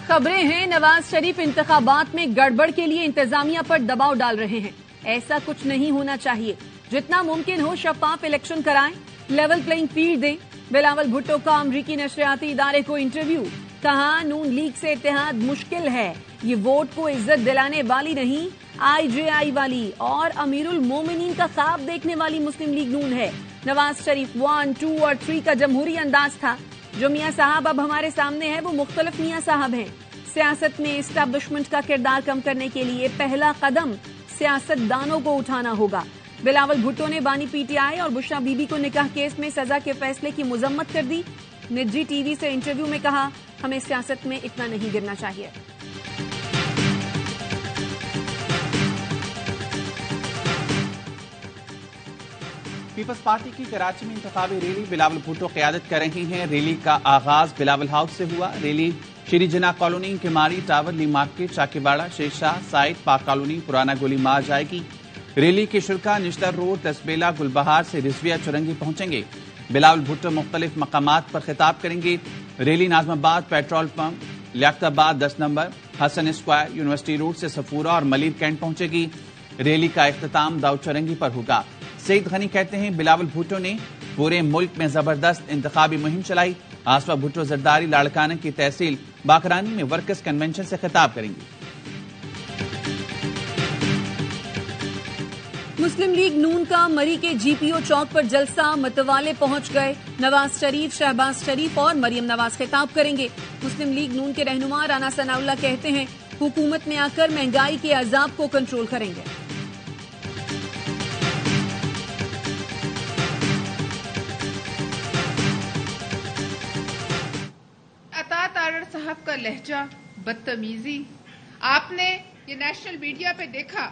खबरें हैं नवाज शरीफ इंतखाबात में गड़बड़ के लिए इंतजामिया पर दबाव डाल रहे हैं। ऐसा कुछ नहीं होना चाहिए, जितना मुमकिन हो शफाफ इलेक्शन कराएं, लेवल प्लेइंग फील्ड दें। बिलावल भुट्टो का अमरीकी नशरियाती इदारे को इंटरव्यू, कहा नून लीग से इत्तेहाद मुश्किल है, ये वोट को इज्जत दिलाने वाली नहीं IJI वाली और अमीरुल मोमिनीन का ख्वाब देखने वाली मुस्लिम लीग नून है। नवाज शरीफ 1, 2 और 3 का जमहूरी अंदाज था। जो मियां साहब अब हमारे सामने है वो मुख्तलिफ मियां साहब हैं। सियासत में एस्टैब्लिशमेंट का किरदार कम करने के लिए पहला कदम सियासतदानों को उठाना होगा। बिलावल भुट्टो ने बानी PTI और बुशरा बीबी को निकाह केस में सजा के फैसले की मजम्मत कर दी। निजी TV से इंटरव्यू में कहा, हमें सियासत में इतना नहीं गिरना चाहिए। पीपल्स पार्टी की कराची में इंतखाबी रैली बिलावल भुट्टो क़यादत कर रही हैं। रैली का आगाज बिलावल हाउस से हुआ। रैली श्री जिना कॉलोनी, किमारी टावर, ली मार्केट, चाकीबाड़ा, शेरशाह साइड, पाक कॉलोनी, पुराना गोली मार जाएगी। रैली के शुरा निश्तर रोड, तस्बेला, गुलबहार से रिजविया चुरंगी पहुंचेंगे। बिलावल भुट्टो मुख्तलिफ मकामात पर खिताब करेंगे। Rally Nazimabad petrol pump, Liaquatabad 10 number, Hasan square, university road से सफूरा और मलिर कैंट पहुंचेगी। रैली का इख्तिताम दाऊद चुरंगी पर होगा। सईद गनी कहते हैं बिलावल भुट्टो ने पूरे मुल्क में जबरदस्त इंतखाबी मुहिम चलाई। आसफा भुट्टो जरदारी लाड़काना की तहसील बाकरानी में वर्कर्स कन्वेंशन से खिताब करेंगे। मुस्लिम लीग नून का मरी के GPO चौक पर जलसा, मतवाले पहुंच गए। नवाज शरीफ, शहबाज शरीफ और मरियम नवाज खिताब करेंगे। मुस्लिम लीग नून के रहनुमा राना सनाउल्लाह कहते हैं हुकूमत में आकर महंगाई के अजाब को कंट्रोल करेंगे। साहब का लहजा, बदतमीजी, आपने ये नेशनल मीडिया पे देखा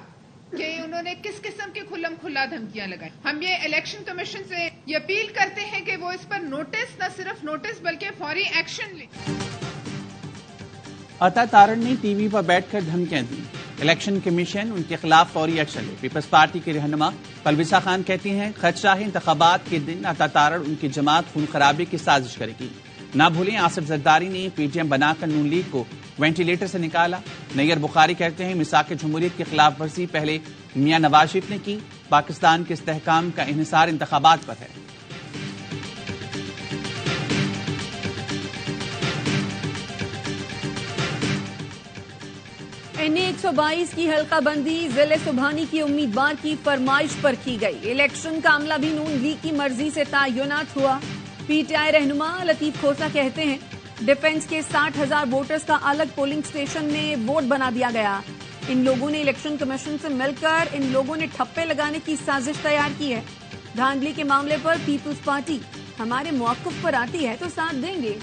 कि उन्होंने किस किस्म की खुल्लम खुल्ला धमकियां लगाई। हम ये इलेक्शन कमीशन से ये अपील करते हैं कि वो इस पर नोटिस, न सिर्फ नोटिस बल्कि फौरी एक्शन ले। अता तारण ने TV पर बैठकर धमकियां दी। इलेक्शन कमीशन उनके खिलाफ फौरी एक्शन ले। पीपल्स पार्टी के रहनुमा पलविसा खान कहती हैं खदशा है इंतखाबात के दिन अता तारण उनकी जमात खून खराबे की साजिश करेगी। ना भूलें आसिफ जरदारी ने PTM बनाकर नून लीग को वेंटिलेटर से निकाला। नैयर बुखारी कहते हैं मिसाक जमहूरियत की खिलाफ वर्जी पहले मियां नवाज शरीफ ने की। पाकिस्तान के इस्तेहकाम का इन्हिसार इंतखाबात पर है। NA 122 की हल्का बंदी जिले सुबहानी की उम्मीदवार की फरमाइश पर की गई। इलेक्शन का अमला भी नून लीग की मर्जी से तयनात हुआ। PTI रहनुमा लतीफ खोसा कहते हैं डिफेंस के 60,000 वोटर्स का अलग पोलिंग स्टेशन में वोट बना दिया गया। इन लोगों ने इलेक्शन कमीशन से मिलकर इन लोगों ने ठप्पे लगाने की साजिश तैयार की है। धांधली के मामले पर पीपुल्स पार्टी हमारे मौक़िफ़ पर आती है तो साथ देंगे।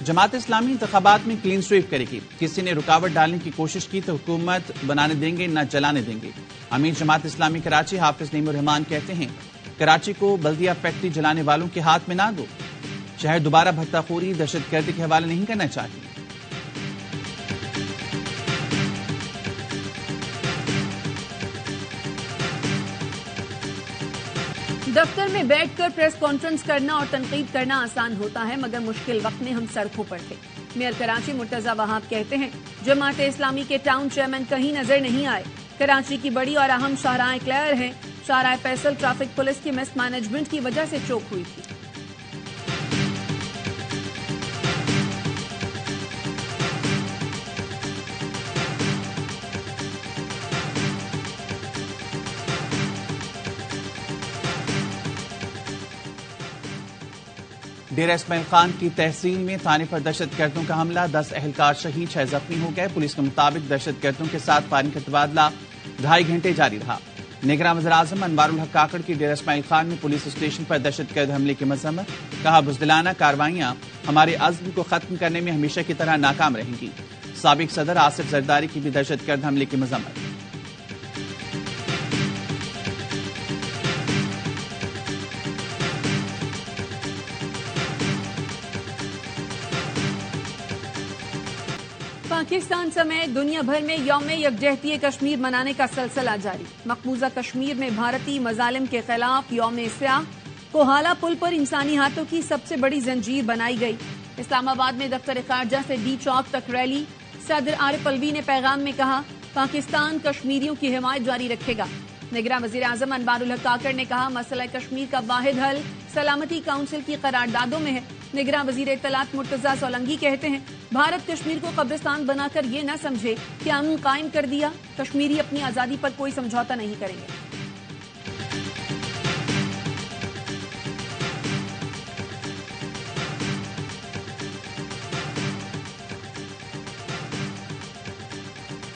जमात इस्लामी इंतखाबात में क्लीन स्वीप करेगी। किसी ने रुकावट डालने की कोशिश की तो हुकूमत बनाने देंगे न जलाने देंगे। अमीर जमात इस्लामी कराची हाफिज नईमुर रहमान कहते हैं कराची को बल्दिया फैक्ट्री जलाने वालों के हाथ में ना दो। शहर दोबारा भत्ताखोरी, दहशतगर्दी के हवाले नहीं करना चाहिए। दफ्तर में बैठकर प्रेस कॉन्फ्रेंस करना और तनकीद करना आसान होता है, मगर मुश्किल वक्त में हम सड़कों पर थे। मेयर कराची मुर्तजा वहाब कहते हैं जमात इस्लामी के टाउन चेयरमैन कहीं नजर नहीं आए। कराची की बड़ी और अहम शाहराएं क्लियर हैं। शाहराए फैसल ट्रैफिक पुलिस की मिस मैनेजमेंट की वजह से चौक हुई थी। डेरा इस्माइल खान की तहसील में थाने पर दहशतगर्दों का हमला, 10 अहलकार शहीद, 6 जख्मी हो गए। पुलिस के मुताबिक दहशतगर्दों के साथ फायरिंग का तबादला 2.5 घंटे जारी रहा। निगरान वज़ीर आज़म अनवारुल हक काकड़ की डेरा इस्माइल खान में पुलिस स्टेशन पर दहशतगर्द हमले की मजम्मत, कहा बुज़दिलाना कार्रवाइयां हमारे अज़्म को खत्म करने में हमेशा की तरह नाकाम रहेंगी। साबिक सदर आसिफ जरदारी की भी दहशतगर्द हमले की मजम्मत। पाकिस्तान समेत दुनिया भर में यौम यकजहती कश्मीर मनाने का सिलसिला जारी। मकबूजा कश्मीर में भारतीय मजालिम के खिलाफ यौम स्याह کوہالا پل پر انسانی ہاتھوں کی سب سے بڑی زنجیر بنائی گئی. اسلام آباد میں دفتر خارجہ سے ڈی چوک تک ریلی. صدر عارف الوی نے پیغام میں کہا پاکستان کشمیریوں کی حمایت جاری رکھے گا. نگراں وزیر اعظم انوار الحق کاکڑ نے کہا مسئلہ کشمیر کا واحد حل سلامتی کونسل کی قراردادوں میں ہے. نگراں وزیر اطلاعات مرتضیٰ سولنگی کہتے ہیں بھارت کشمیر کو قبرستان بنا کر یہ نہ سمجھے کہ امن قائم کر دیا. کشمیری اپنی آزادی پر کوئی سمجھوتا نہیں کریں گے.